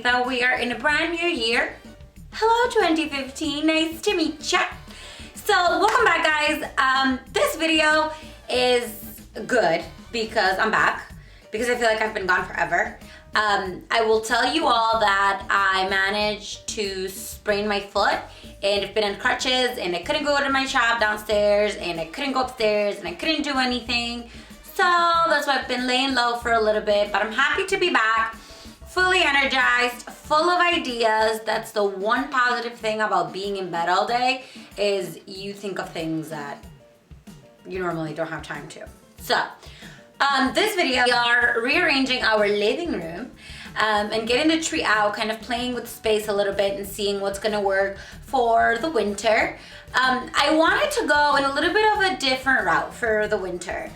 That we are in a brand new year. Hello 2015, nice to meet ya. So welcome back, guys. This video is good because I'm back, because I feel like I've been gone forever. I will tell you all that I managed to sprain my foot and I've been on crutches and I couldn't go to my shop downstairs and I couldn't go upstairs and I couldn't do anything. So that's why I've been laying low for a little bit, but I'm happy to be back. Fully energized, full of ideas. That's the one positive thing about being in bed all day, is you think of things that you normally don't have time to. So, this video, we are rearranging our living room and getting the tree out, kind of playing with space a little bit and seeing what's gonna work for the winter. I wanted to go in a little bit of a different route for the winter.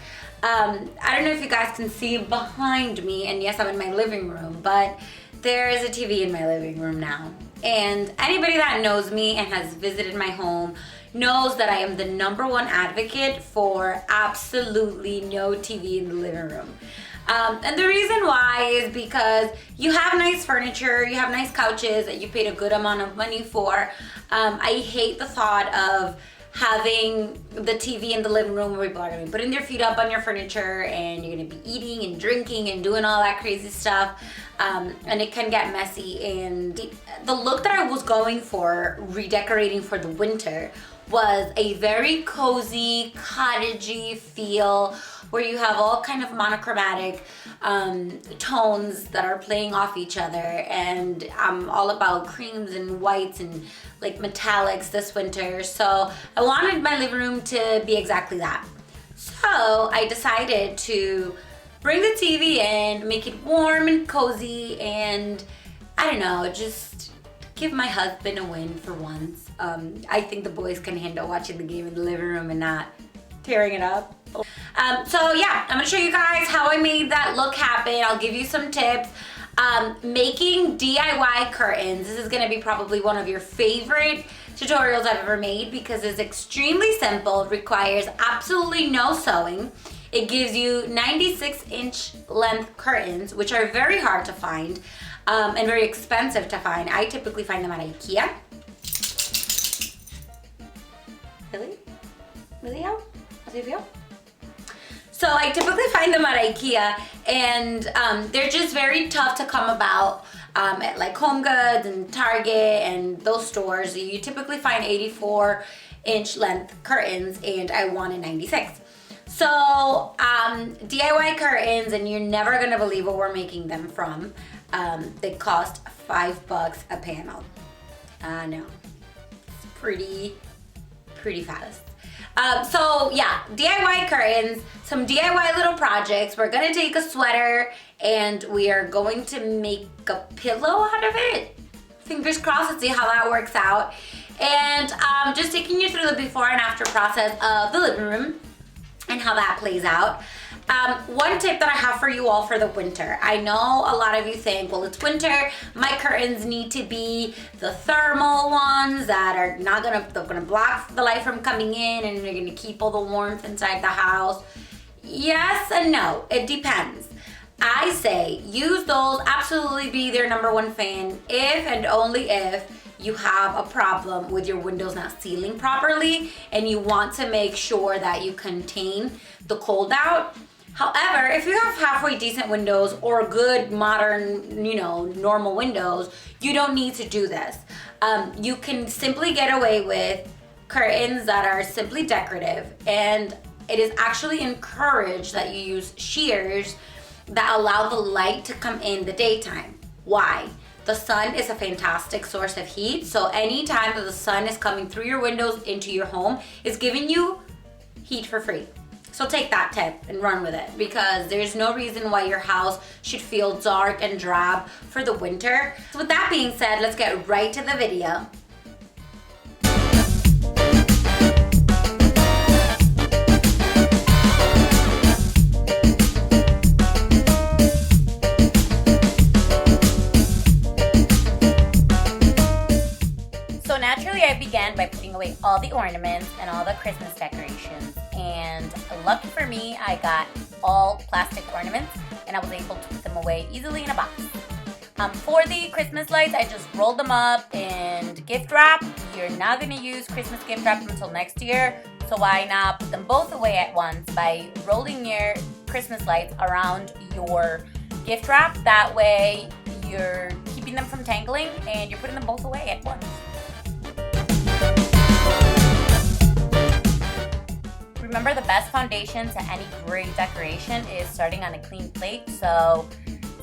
I don't know if you guys can see behind me, and yes, I'm in my living room, but there is a TV in my living room now. And anybody that knows me and has visited my home knows that I am the #1 advocate for absolutely no TV in the living room. And the reason why is because you have nice furniture, you have nice couches that you paid a good amount of money for. I hate the thought of having the TV in the living room where people are gonna be putting their feet up on your furniture and you're gonna be eating and drinking and doing all that crazy stuff. And it can get messy. And the look that I was going for, redecorating for the winter, was a very cozy, cottagey feel where you have all kind of monochromatic tones that are playing off each other. And I'm all about creams and whites and like metallics this winter. So I wanted my living room to be exactly that. So I decided to bring the TV in, make it warm and cozy, and I don't know, just give my husband a win for once. I think the boys can handle watching the game in the living room and not tearing it up. So yeah, I'm gonna show you guys how I made that look happen. I'll give you some tips. Making DIY curtains. This is gonna be probably one of your favorite tutorials I've ever made because it's extremely simple, requires absolutely no sewing. It gives you 96-inch length curtains, which are very hard to find and very expensive to find. I typically find them at IKEA. Really? So I typically find them at IKEA, and they're just very tough to come about at like Home Goods and Target and those stores. You typically find 84-inch length curtains, and I wanted 96. So DIY curtains, and you're never gonna believe what we're making them from. They cost $5 a panel. No, it's pretty fast. So yeah, DIY curtains, some DIY little projects. We're gonna take a sweater and we are going to make a pillow out of it. Fingers crossed, let's see how that works out. And just taking you through the before and after process of the living room and how that plays out. One tip that I have for you all for the winter. I know a lot of you think, well, it's winter, my curtains need to be the thermal ones that are not gonna block the light from coming in and they're gonna keep all the warmth inside the house. Yes and no, it depends. I say use those, absolutely be their #1 fan if and only if you have a problem with your windows not sealing properly and you want to make sure that you contain the cold out. However, if you have halfway decent windows or good modern, normal windows, you don't need to do this. You can simply get away with curtains that are simply decorative, and it is actually encouraged that you use shears that allow the light to come in the daytime. Why? The sun is a fantastic source of heat, so anytime that the sun is coming through your windows into your home, it's giving you heat for free. So take that tip and run with it, because there's no reason why your house should feel dark and drab for the winter. So with that being said, let's get right to the video. away all the ornaments and all the Christmas decorations. And lucky for me, I got all plastic ornaments and I was able to put them away easily in a box. For the Christmas lights, I just rolled them up in gift wrap. You're not going to use Christmas gift wrap until next year, so why not put them both away at once by rolling your Christmas lights around your gift wrap. That way you're keeping them from tangling and you're putting them both away at once. Remember, the best foundation to any great decoration is starting on a clean plate. So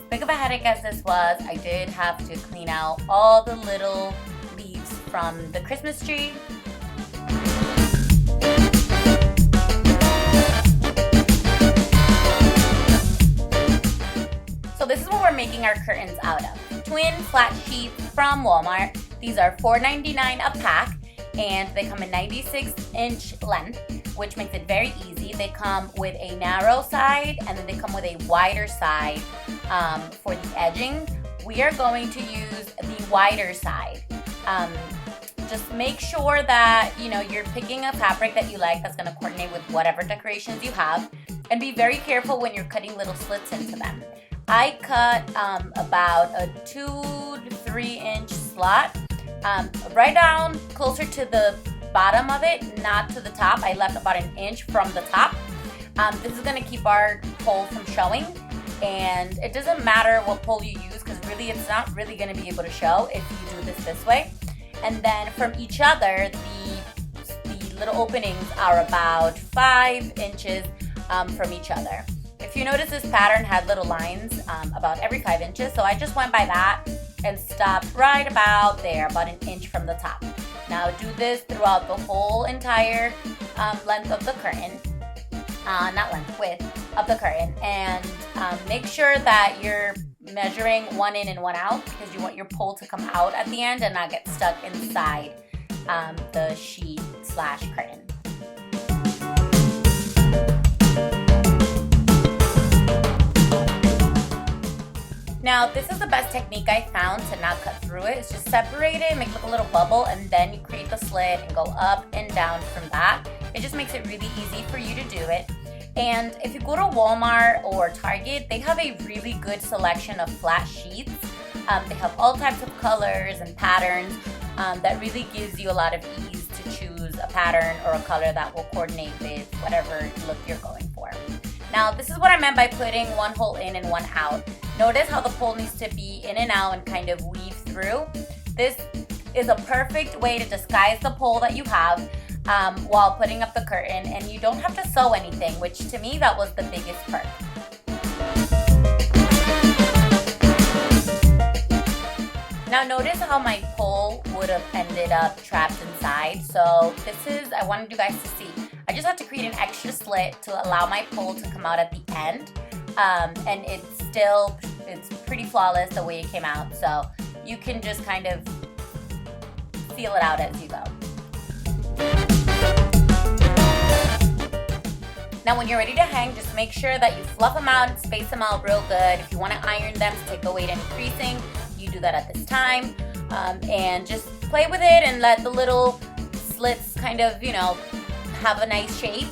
big of a headache as this was, I did have to clean out all the little leaves from the Christmas tree. So this is what we're making our curtains out of. Twin flat sheets from Walmart. These are $4.99 a pack and they come in 96-inch length, which makes it very easy. They come with a narrow side and then they come with a wider side for the edging. We are going to use the wider side. Just make sure that you're picking a fabric that you like that's going to coordinate with whatever decorations you have, and be very careful when you're cutting little slits into them. I cut about a 2 to 3 inch slot right down closer to the bottom of it, not to the top. I left about 1 inch from the top. This is going to keep our pole from showing, and it doesn't matter what pole you use because really it's not really going to be able to show if you do this way. And then from each other, the little openings are about 5 inches from each other. If you notice, this pattern had little lines about every 5 inches, so I just went by that and stopped right about there, about 1 inch from the top. Now do this throughout the whole entire length of the curtain, width of the curtain, and make sure that you're measuring 1 in and 1 out because you want your pole to come out at the end and not get stuck inside the sheet / curtain. Now, this is the best technique I found to not cut through it. It's just separate it, make like a little bubble, and then you create the slit and go up and down from that. It just makes it really easy for you to do it. And if you go to Walmart or Target, they have a really good selection of flat sheets. They have all types of colors and patterns that really gives you a lot of ease to choose a pattern or a color that will coordinate with whatever look you're going for. Now, this is what I meant by putting 1 hole in and 1 out. Notice how the pole needs to be in and out and kind of weave through. This is a perfect way to disguise the pole that you have while putting up the curtain, and you don't have to sew anything, which to me that was the biggest perk. Now notice how my pole would have ended up trapped inside. So I wanted you guys to see. I just had to create an extra slit to allow my pole to come out at the end. And it's pretty flawless the way it came out. So you can just kind of feel it out as you go. Now when you're ready to hang, just make sure that you fluff them out and space them out real good. If you want to iron them to take away any creasing, you do that at this time. And just play with it and let the little slits kind of, have a nice shape.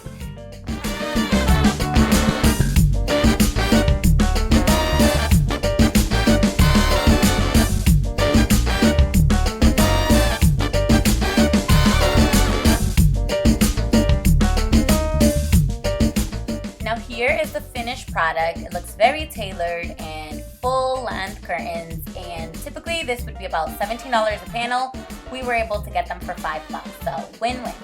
Here is the finished product. It looks very tailored and full length curtains, and typically this would be about $17 a panel. We were able to get them for $5, so win-win.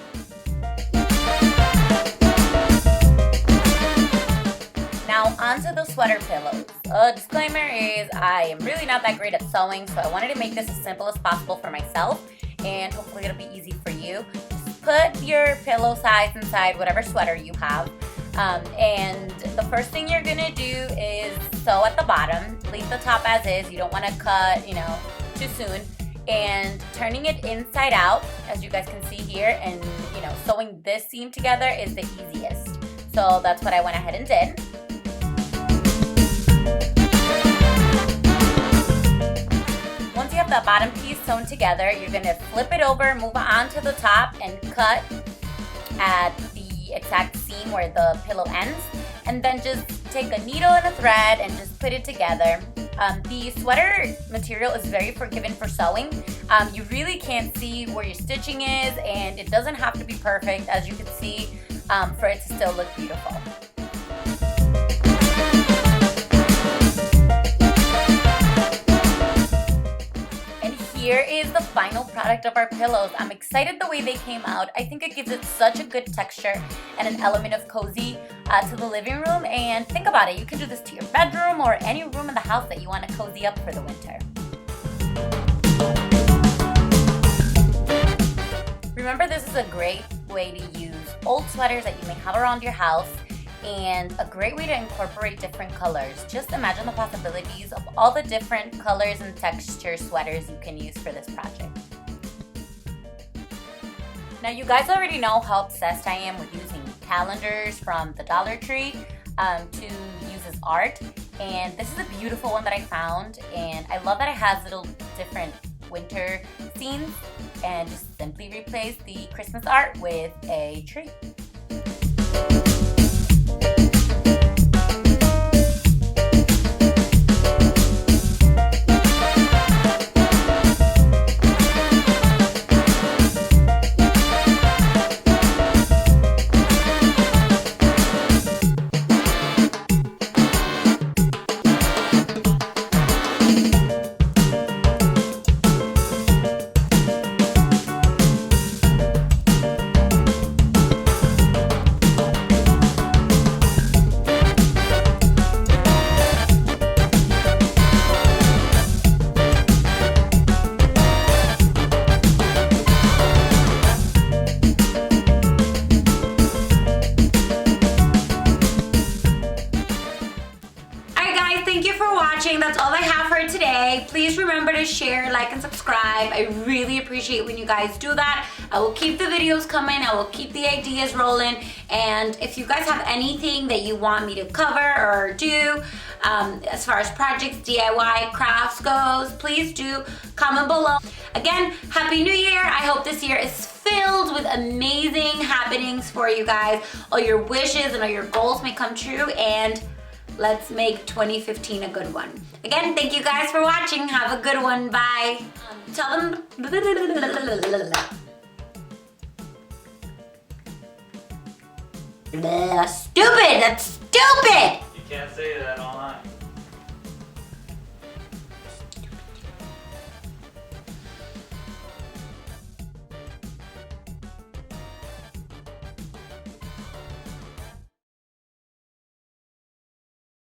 Now onto the sweater pillows. Disclaimer is I am really not that great at sewing, so I wanted to make this as simple as possible for myself, and hopefully it'll be easy for you. Just put your pillow size inside whatever sweater you have. And the first thing you're gonna do is sew at the bottom. Leave the top as is. You don't want to cut, too soon. And turning it inside out, as you guys can see here, and sewing this seam together is the easiest. So that's what I went ahead and did. Once you you have the bottom piece sewn together, you're gonna flip it over, move on to the top, and cut at the exact seam where the pillow ends. And then just take a needle and a thread and just put it together. The sweater material is very forgiving for sewing. You really can't see where your stitching is, and it doesn't have to be perfect, as you can see, for it to still look beautiful. Here is the final product of our pillows. I'm excited the way they came out. I think it gives it such a good texture and an element of cozy to the living room. And think about it, you can do this to your bedroom or any room in the house that you want to cozy up for the winter. Remember, this is a great way to use old sweaters that you may have around your house, and a great way to incorporate different colors. Just imagine the possibilities of all the different colors and texture sweaters you can use for this project. Now, you guys already know how obsessed I am with using calendars from the Dollar Tree to use as art. And this is a beautiful one that I found, and I love that it has little different winter scenes, and just simply replace the Christmas art with a tree. That's all I have for today. Please remember to share, like, and subscribe. I really appreciate when you guys do that. I will keep the videos coming. I will keep the ideas rolling. And if you guys have anything that you want me to cover or do as far as projects, DIY, crafts goes, please do comment below. Again, Happy New Year. I hope this year is filled with amazing happenings for you guys. All your wishes and all your goals may come true, and let's make 2015 a good one. Again, thank you guys for watching. Have a good one. Bye. Tell them. Stupid. That's stupid. You can't say that online.